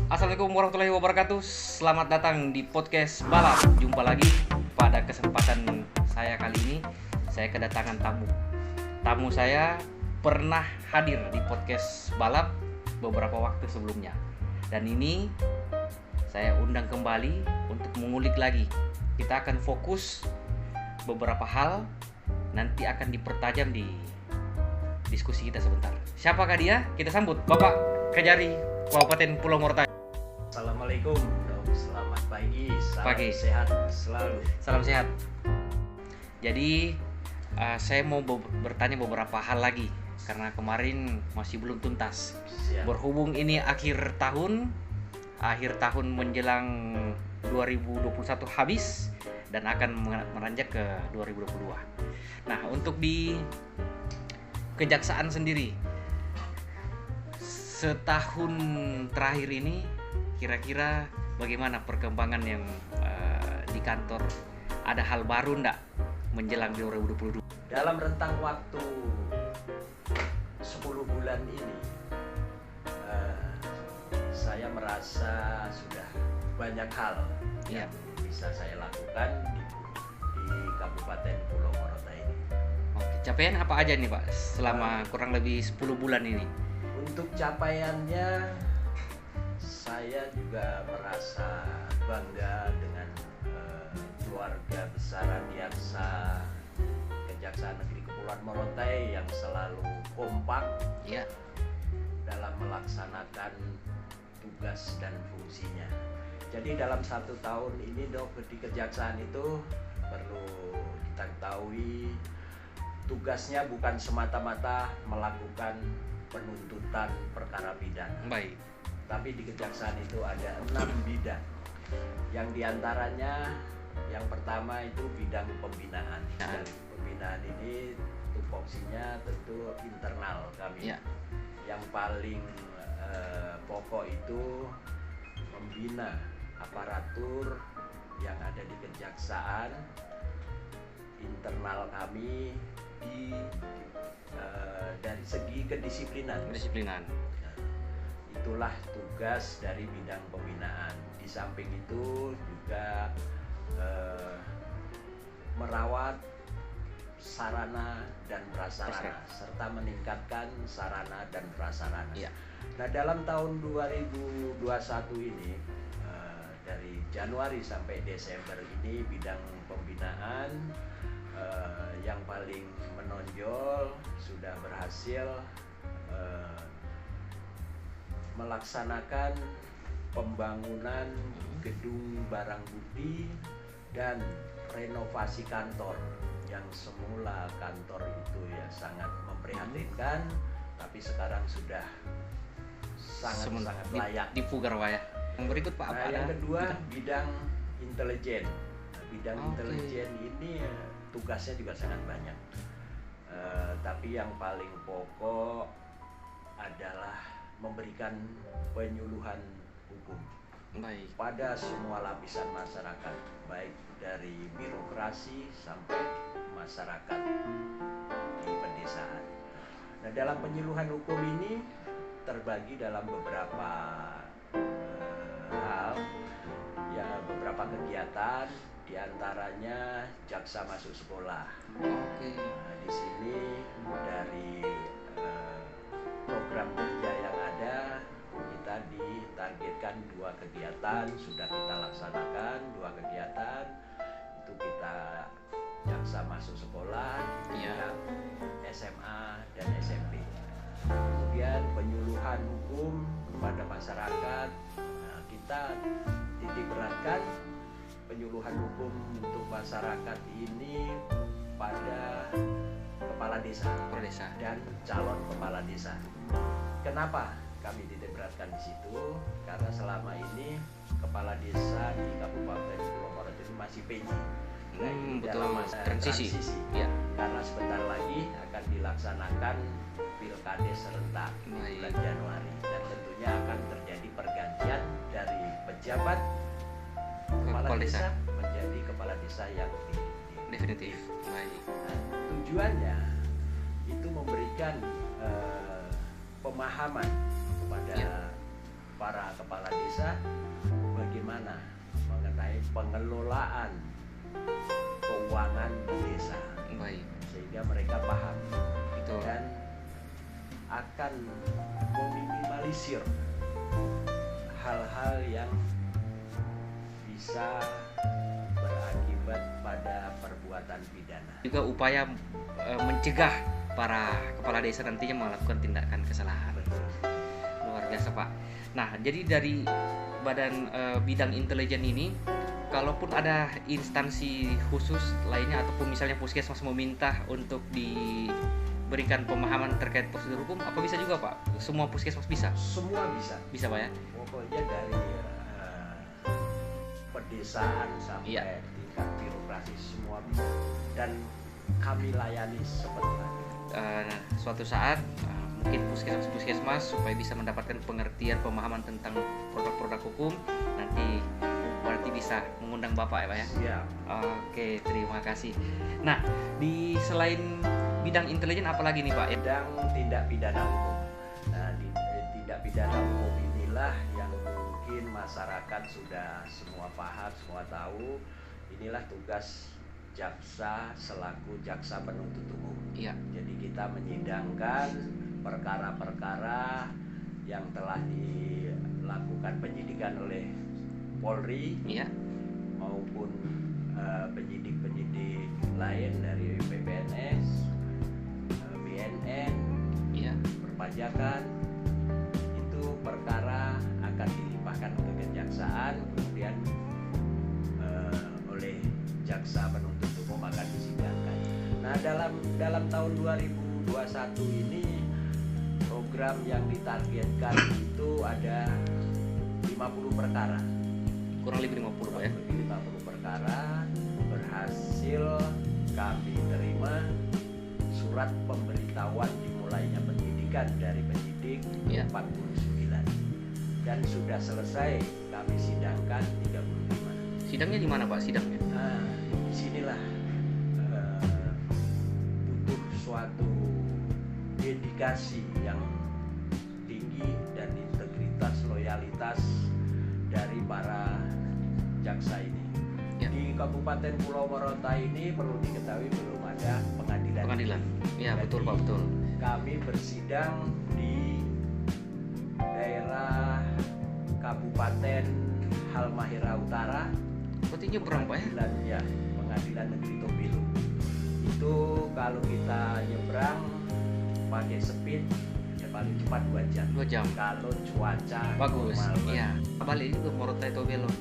Assalamualaikum warahmatullahi wabarakatuh. Selamat datang di podcast Balap. Jumpa lagi pada kesempatan saya kali ini. Saya kedatangan tamu saya pernah hadir di podcast Balap beberapa waktu sebelumnya. Dan ini saya undang kembali untuk mengulik lagi. Kita akan fokus beberapa hal, nanti akan dipertajam di diskusi kita sebentar. Siapakah dia? Kita sambut Bapak Kejari Kabupaten Pulau Morotai. Assalamualaikum, selamat pagi, Pagi. sehat selalu. Salam sehat. Jadi saya mau bertanya beberapa hal lagi karena kemarin masih belum tuntas. Siap. Berhubung ini akhir tahun menjelang 2021 habis dan akan meranjak ke 2022. Nah, untuk di kejaksaan sendiri setahun terakhir ini kira-kira bagaimana perkembangan yang di kantor? Ada hal baru enggak menjelang 2022? Dalam rentang waktu 10 bulan ini saya merasa sudah banyak hal Iya. yang bisa saya lakukan di Kabupaten Pulau Morotai ini. Oke, capaian apa aja nih Pak selama kurang lebih 10 bulan ini? Untuk capaiannya saya juga merasa bangga dengan keluarga besar Adiaksa Kejaksaan Negeri Kepulauan Morotai yang selalu kompak Iya. dalam melaksanakan tugas dan fungsinya. Jadi dalam 1 tahun ini di kejaksaan itu perlu kita ketahui tugasnya bukan semata-mata melakukan penuntutan perkara pidana. Baik. Tapi di kejaksaan itu ada 6 bidang. Yang diantaranya yang pertama itu bidang pembinaan. Dan pembinaan ini tupoksinya tentu internal kami. Iya. Yang paling pokok itu membina aparatur yang ada di kejaksaan internal kami dari segi kedisiplinan. Itulah tugas dari bidang pembinaan. Di samping itu juga merawat sarana dan prasarana serta meningkatkan sarana dan prasarana. Iya. Nah, dalam tahun 2021 ini dari Januari sampai Desember ini bidang pembinaan yang paling menonjol sudah berhasil melaksanakan pembangunan gedung barang bukti dan renovasi kantor yang semula kantor itu ya sangat memprihatinkan, tapi sekarang sudah sangat layak dipugar Pak ya. Yang berikut Pak apa? Yang kedua bidang intelijen. Bidang intelijen ini tugasnya juga sangat banyak, tapi yang paling pokok adalah memberikan penyuluhan hukum pada semua lapisan masyarakat, baik dari birokrasi sampai masyarakat di pedesaan. Nah, dalam penyuluhan hukum ini terbagi dalam beberapa hal, ya beberapa kegiatan, diantaranya jaksa masuk sekolah. Nah, di sini dari program kerja yang ada kita ditargetkan 2 kegiatan sudah kita laksanakan. 2 kegiatan itu kita jaksa masuk sekolah di tingkat SMA dan SMP. Kemudian penyuluhan hukum kepada masyarakat. Nah, kita titik beratkan penyuluhan hukum untuk masyarakat ini pada kepala desa dan calon kepala desa. Kenapa kami titik beratkan di situ? Karena selama ini kepala desa di Kabupaten Pulau Morotai itu masih PJ. Nah, ini dalam masa transisi. Ya. Karena sebentar lagi akan dilaksanakan pilkades serentak bulan Januari dan tentunya akan terjadi pergantian dari pejabat kepala desa menjadi kepala desa yang definitif. Baik. Nah, tujuannya itu memberikan pemahaman kepada para kepala desa desa bagaimana mengenai pengelolaan keuangan desa, Baik. sehingga mereka paham Betul. dan akan meminimalisir hal-hal yang bisa berakibat pada perbuatan pidana. Juga upaya mencegah para kepala desa nantinya melakukan tindakan kesalahan. Betul. Luar biasa, Pak. Nah, jadi dari badan bidang intelijen ini, kalaupun ada instansi khusus lainnya ataupun misalnya puskesmas meminta untuk diberikan pemahaman terkait prosedur hukum, apa bisa juga, Pak? Semua puskesmas bisa? Semua bisa. Bisa, Pak ya? Pokoknya dari pedesaan sampai Iya. tingkat birokrasi semua bisa. Dan kami layani sepenuhnya. Suatu saat mungkin puskesmas supaya bisa mendapatkan pengertian pemahaman tentang produk-produk hukum, nanti berarti bisa mengundang Bapak ya, Pak ya? Siap. Oke, terima kasih. Nah, di selain bidang intelijen apalagi nih, Pak? Bidang tindak pidana umum. Nah, di tindak pidana umum inilah yang mungkin masyarakat sudah semua paham, semua tahu. Inilah tugas jaksa selaku jaksa penuntut umum. Iya. Jadi kita menyidangkan perkara-perkara yang telah dilakukan penyidikan oleh Polri Iya. maupun penyidik-penyidik lain dari PPNS, BNN, Iya. perpajakan. Itu perkara akan dilimpahkan ke kejaksaan, kemudian oleh jaksa penuntut umum akan disidangkan. Nah, dalam tahun 2021 ini program yang ditargetkan itu ada 50 perkara. Kurang lebih 50, Pak ya? Lebih 50 perkara berhasil kami terima surat pemberitahuan dimulainya penyidikan dari penyidik Iya. 49 dan sudah selesai kami sidangkan 35. Sidangnya di mana, Pak? Sidangnya? Nah, disinilah butuh suatu dedikasi yang tinggi dan integritas, loyalitas dari para jaksa ini. Ya. Di Kabupaten Pulau Morotai ini perlu diketahui belum ada pengadilan. Pengadilan. Iya, Jadi, betul, Pak, betul. Kami bersidang di daerah Kabupaten Halmahera Utara. Berarti nyebrang, Pak ya? Pengadilan Negeri Tobilu. Itu kalau kita nyebrang pakai speed ya paling cepat 2 jam. 2 jam. Kalau cuaca Bagus. normal. Iya. Balik juga Morotai Tobelo.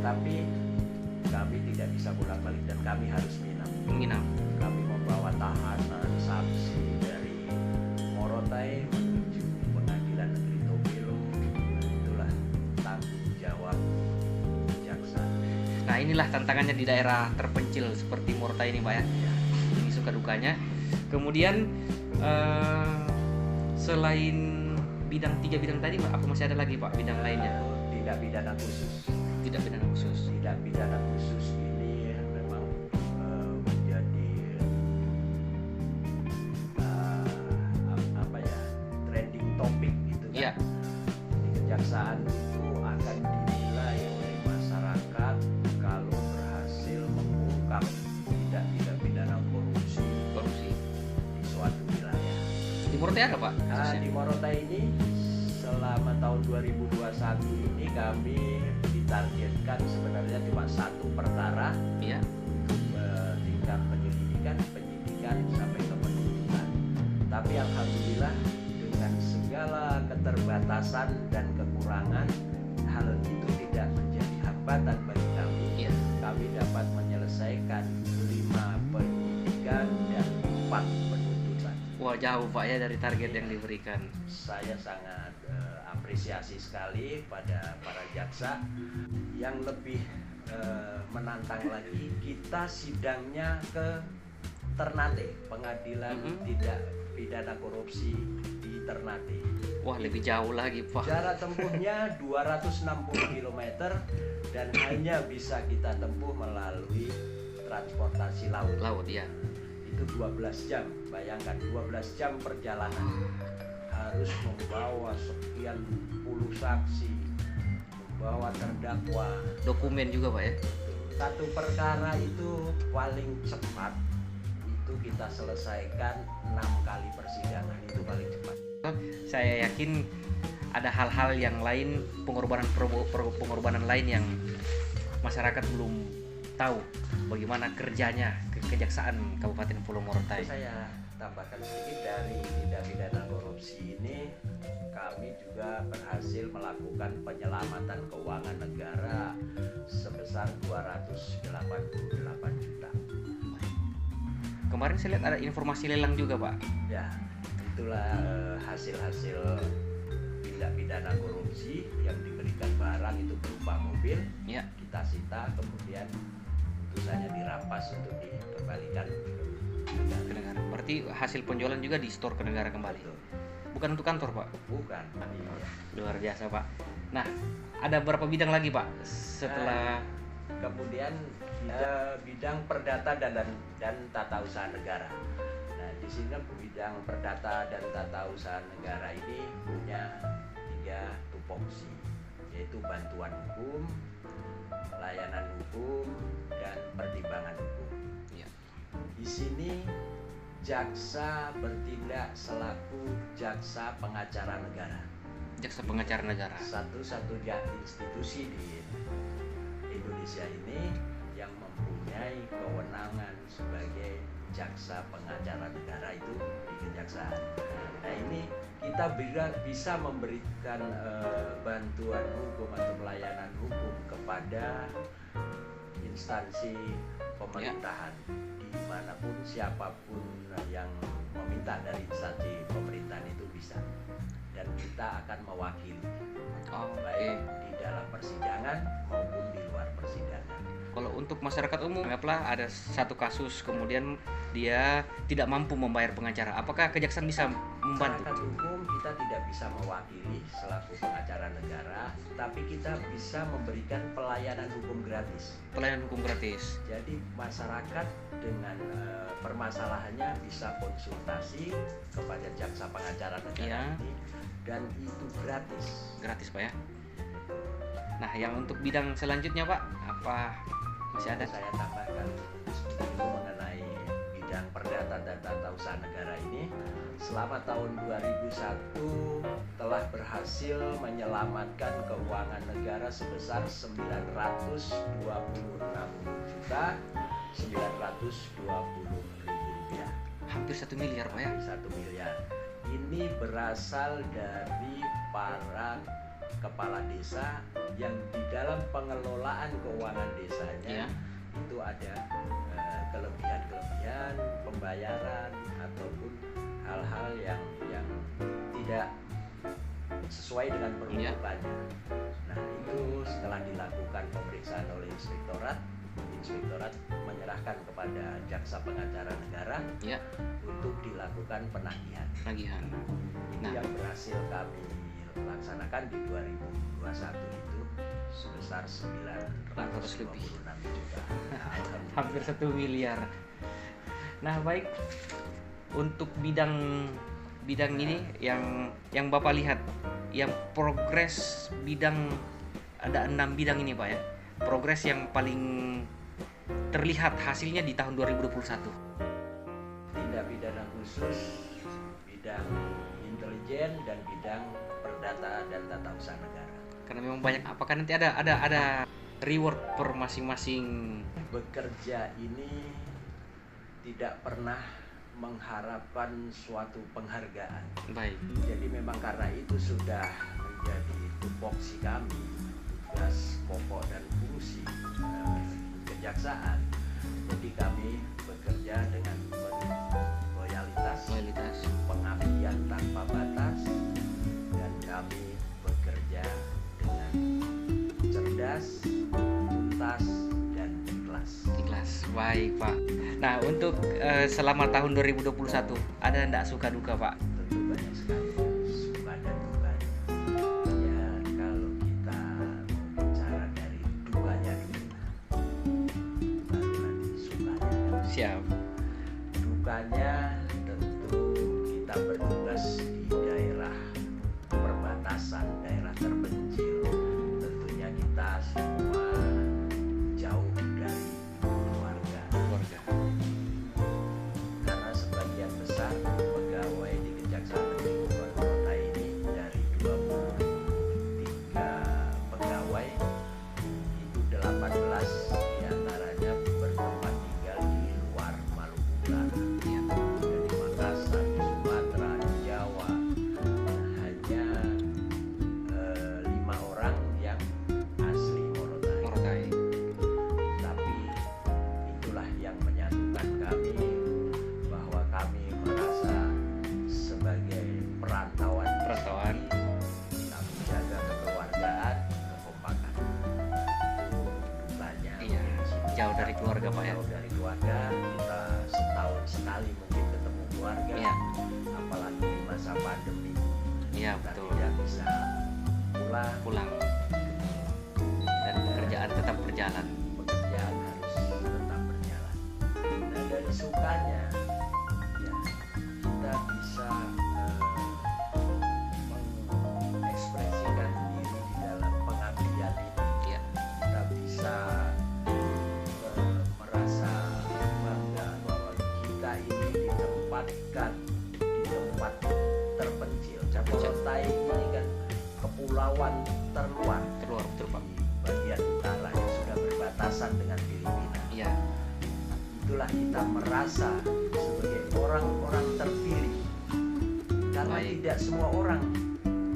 Tapi kami tidak bisa bolak-balik dan kami harus Menginap. Kami membawa tahanan, saksi dari Morotai menuju Pengadilan Negeri Tobilu. Nah, itulah tanggung jawab jaksa. Nah, inilah tantangannya di daerah terpencil seperti Morotai ini, Pak ya. Ini suka dukanya. Kemudian selain bidang 3 bidang tadi, Pak, apa masih ada lagi, Pak, bidang lainnya? Tidak pidana khusus. Tidak pidana khusus. Tidak pidana khusus ini memang menjadi trending topik gitu kan. Iya. Di kejaksaan itu akan dinilai oleh masyarakat kalau berhasil mengungkap tidak pidana korupsi di suatu wilayah. Di Morotai ada, Pak? Nah, khususnya? di Morotai ini selama tahun 2021 ini kami ditargetkan sebenarnya cuma 1 perkara Iya. tingkat penyelidikan sampai ke penuntutan. Tapi alhamdulillah dengan segala keterbatasan dan kekurangan, hal itu tidak menjadi hambatan bagi kami. Iya. Kami dapat menyelesaikan 5 penyidikan dan 4 penuntutan. Wah, jauh, Pak ya, dari target yang diberikan. Saya sangat apresiasi sekali pada para jaksa. Yang lebih menantang lagi, kita sidangnya ke Ternate, Pengadilan Tidak Pidana Korupsi di Ternate. Wah, lebih jauh lagi, Pak. Jarak tempuhnya 260 km dan hanya bisa kita tempuh melalui transportasi laut. Laut, ya. Itu 12 jam. Bayangkan 12 jam perjalanan. Harus membawa sekian puluh saksi, bahwa terdakwa Dokumen juga Pak ya. satu perkara itu paling cepat itu kita selesaikan 6 kali persidangan, itu paling cepat. Saya yakin ada hal-hal yang lain, pengorbanan lain yang masyarakat belum tahu bagaimana kerjanya Kejaksaan Kabupaten Pulau Morotai. Saya tambahkan sedikit, dari tindak pidana korupsi ini kami juga berhasil melakukan penyelamatan keuangan negara sebesar 288 juta. Kemarin saya lihat ada informasi lelang juga Pak. Ya, itulah hasil-hasil tindak pidana korupsi yang diberikan barang itu berupa mobil, Ya. kita sita, kemudian putusannya dirampas untuk dikembalikan Ke negara. Berarti hasil penjualan juga di store ke negara kembali. Betul. Bukan untuk kantor Pak. Bukan. Iya. Luar biasa Pak. Nah, ada berapa bidang lagi Pak setelah Kemudian bidang perdata dan tata usaha negara. Nah, di sini bidang perdata dan tata usaha negara ini punya 3 tupoksi, yaitu bantuan hukum, layanan hukum, dan pertimbangan hukum. Ya. Di sini jaksa bertindak selaku jaksa pengacara negara. Jaksa Pengacara Negara? Satu-satunya institusi di Indonesia ini yang mempunyai kewenangan sebagai jaksa pengacara negara itu di kejaksaan. Nah, ini kita bisa memberikan bantuan hukum atau pelayanan hukum kepada instansi pemerintahan, dimanapun siapapun yang meminta dari instansi pemerintahan itu bisa, dan kita akan mewakili baik di dalam persidangan maupun di luar persidangan. Kalau untuk masyarakat umum, anggaplah ada satu kasus kemudian dia tidak mampu membayar pengacara, apakah kejaksaan bisa membantu? Masyarakat hukum kita tidak bisa mewakili selaku pengacara negara, tapi kita bisa memberikan pelayanan hukum gratis. Pelayanan hukum gratis. Jadi masyarakat dengan permasalahannya bisa konsultasi kepada jaksa pengacara negara ini, dan itu gratis. Gratis Pak ya. Nah, yang untuk bidang selanjutnya Pak, apa masih ada? Saya tambahkan itu mengenai bidang perdata dan tata usaha negara ini. Selama tahun 2001 telah berhasil menyelamatkan keuangan negara sebesar 926.920.000 rupiah. Hampir 1 miliar Pak ya. 1 miliar. Ini berasal dari para kepala desa yang di dalam pengelolaan keuangan desanya itu ada kelebihan-kelebihan pembayaran ataupun hal-hal yang tidak sesuai dengan peruntukannya. Nah, itu setelah dilakukan pemeriksaan oleh inspektorat menyerahkan kepada jaksa pengacara negara untuk dilakukan penagihan. Itu yang berhasil kami laksanakan di 2021 itu sebesar 926 juta. Hampir 1 miliar. Nah, baik, untuk bidang ini yang Bapak lihat, yang progres bidang, ada 6 bidang ini Pak ya. Progres yang paling terlihat hasilnya di tahun 2021. Tindak pidana khusus, bidang intelijen, dan bidang perdata dan tata usaha negara. Karena memang banyak, apakah nanti ada reward per masing-masing? Bekerja ini tidak pernah mengharapkan suatu penghargaan. Baik. Jadi memang karena itu sudah menjadi tupoksi kami, tugas pokok dan fungsi kejaksaan. Jadi kami bekerja dengan loyalitas, pengabdian tanpa batas, dan kami bekerja dengan cerdas, tuntas, dan ikhlas. Baik Pak. Nah, untuk selama tahun 2021 ada enggak suka duka Pak? Tentu banyak sekali suka dan dukanya. Ya, kalau kita mau bicara dari dukanya dulu, baru nanti sukanya. Siap. Dukanya tentu kita bertugas di daerah perbatasan, daerah terpencil. Tentunya jauh dari keluarga Pak ya. Jauh dari keluarga, kita setahun sekali mungkin ketemu keluarga. Iya. Apalagi di masa pandemi. Iya Kita betul. tidak bisa pulang. Dan pekerjaan tetap berjalan. Pekerjaan harus tetap berjalan. Nah, dari sukanya ya, kita bisa mengekspresikan diri di dalam pengabdian ini. Iya. Kita bisa merasa bangga bahwa kita ini ditempatkan di tempat terpencil. Morotai ini kan kepulauan terluar Betul Pak. di bagian utara yang sudah berbatasan dengan Filipina. Iya. Itulah kita merasa sebagai orang-orang terpilih, karena Baik. tidak semua orang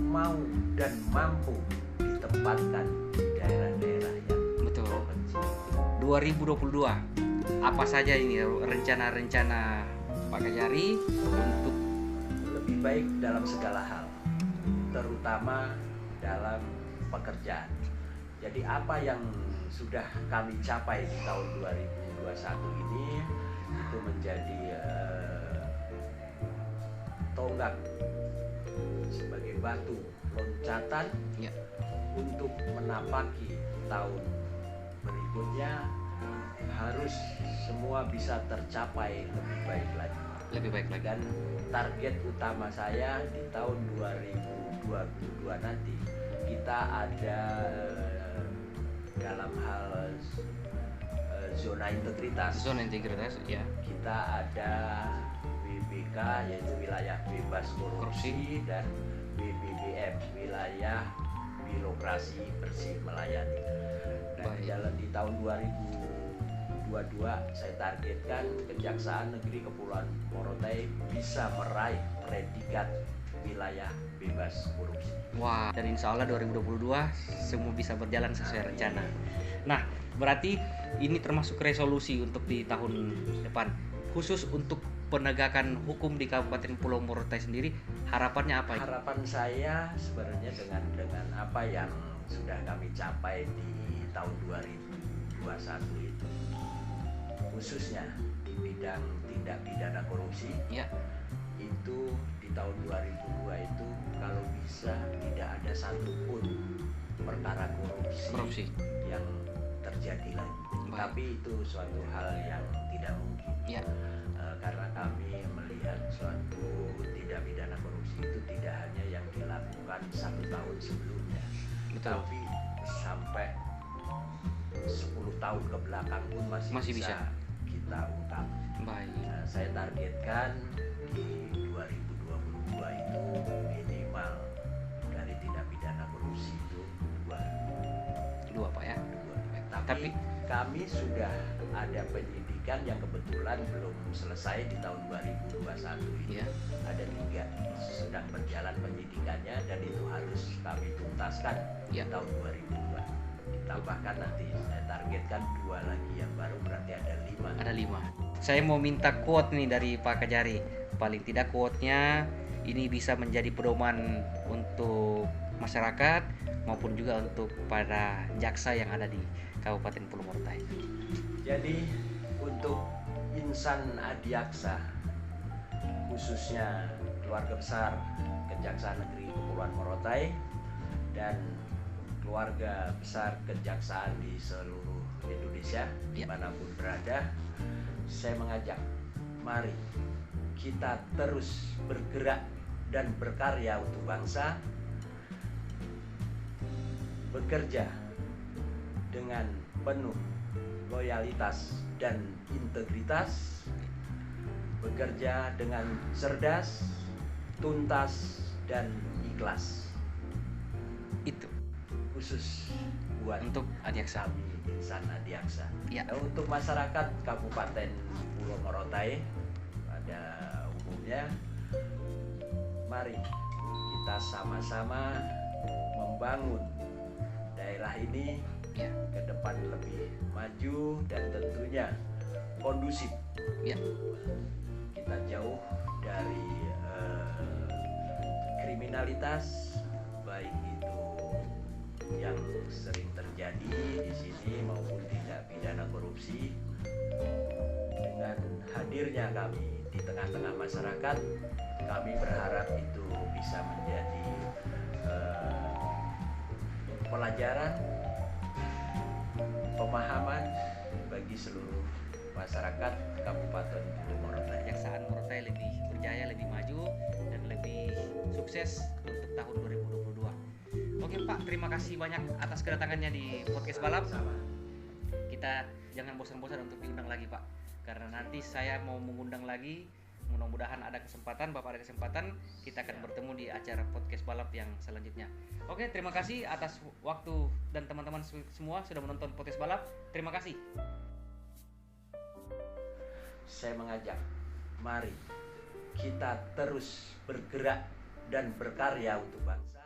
mau dan mampu ditempatkan di daerah-daerah yang Betul. terpencil. 2022 apa saja ini rencana-rencana Pak Kajari untuk Lebih baik dalam segala hal, terutama dalam pekerjaan. Jadi apa yang sudah kami capai di tahun 2021 ini itu menjadi tonggak sebagai batu loncatan ya, untuk menapaki tahun berikutnya. Harus semua bisa tercapai lebih baik lagi. lebih baik lagi? Dan target utama saya di tahun 2022 nanti kita ada dalam hal zona integritas. Zona integritas ya. Kita ada WBK yaitu wilayah bebas korupsi dan WBBM wilayah birokrasi bersih melayani. Dan Baik. di tahun 2022 saya targetkan Kejaksaan Negeri Kepulauan Morotai bisa meraih predikat wilayah bebas korupsi. Wah, dan insya Allah 2022 semua bisa berjalan sesuai rencana. Nah, berarti ini termasuk resolusi untuk di tahun depan. Khusus untuk penegakan hukum di Kabupaten Pulau Morotai sendiri, harapannya apa? Harapan saya sebenarnya dengan apa yang sudah kami capai di tahun 2021 itu, khususnya di bidang tindak pidana korupsi, Ya, itu di tahun 2002 itu kalau bisa tidak ada satupun perkara korupsi yang terjadi lagi. Baik. Tapi itu suatu hal yang tidak mungkin. ya, Karena kami melihat suatu tindak pidana korupsi itu tidak hanya yang dilakukan 1 tahun sebelumnya, betul. tapi sampai 10 tahun ke belakang pun Masih bisa. kita ungkap. Baik. Nah, saya targetkan di 2022 itu minimal dari tindak pidana korupsi itu 2. Dua Pak ya. Tapi kami sudah ada penyidikan yang kebetulan belum selesai di tahun 2021 ini. Ya. Ada 3 sedang berjalan penyidikannya dan itu harus kami tuntaskan Ya. di tahun 2002. Ditambahkan nanti saya targetkan 2 lagi yang baru, berarti ada 5. Ada 5. Saya mau minta quote nih dari Pak Kajari. Paling tidak quote-nya ini bisa menjadi pedoman untuk masyarakat maupun juga untuk para jaksa yang ada di Kabupaten Pulau Morotai. Jadi untuk insan adiaksa, khususnya keluarga besar Kejaksaan Negeri Kepulauan Morotai dan keluarga besar kejaksaan di seluruh Indonesia, Ya. dimanapun berada, saya mengajak, mari kita terus bergerak dan berkarya untuk bangsa, bekerja dengan penuh loyalitas dan integritas, bekerja dengan cerdas, tuntas, dan ikhlas. Itu Khusus buat untuk adiaksa. kami insan adiaksa. Ya. Nah, untuk masyarakat Kabupaten Pulau Morotai pada umumnya, mari kita sama-sama membangun daerah ini Ya. ke depan lebih maju dan tentunya kondusif. Ya. Kita jauh dari kriminalitas, baik itu yang sering terjadi di sini maupun tindak pidana korupsi. Dengan hadirnya kami di tengah-tengah masyarakat, kami berharap itu bisa menjadi pelajaran, pemahaman bagi seluruh masyarakat Kabupaten Hulu Morotai. Kejaksaan Morotai lebih berjaya, lebih maju, dan lebih sukses untuk tahun 2022. Oke Pak, terima kasih banyak atas kedatangannya di podcast balap. Sama. Kita jangan bosan-bosan untuk diundang lagi Pak, karena nanti saya mau mengundang lagi. Mudah-mudahan ada kesempatan, Bapak ada kesempatan, kita akan bertemu di acara podcast balap yang selanjutnya. Oke, terima kasih atas waktu dan teman-teman semua sudah menonton podcast balap. Terima kasih. Saya mengajak, mari kita terus bergerak dan berkarya untuk bangsa.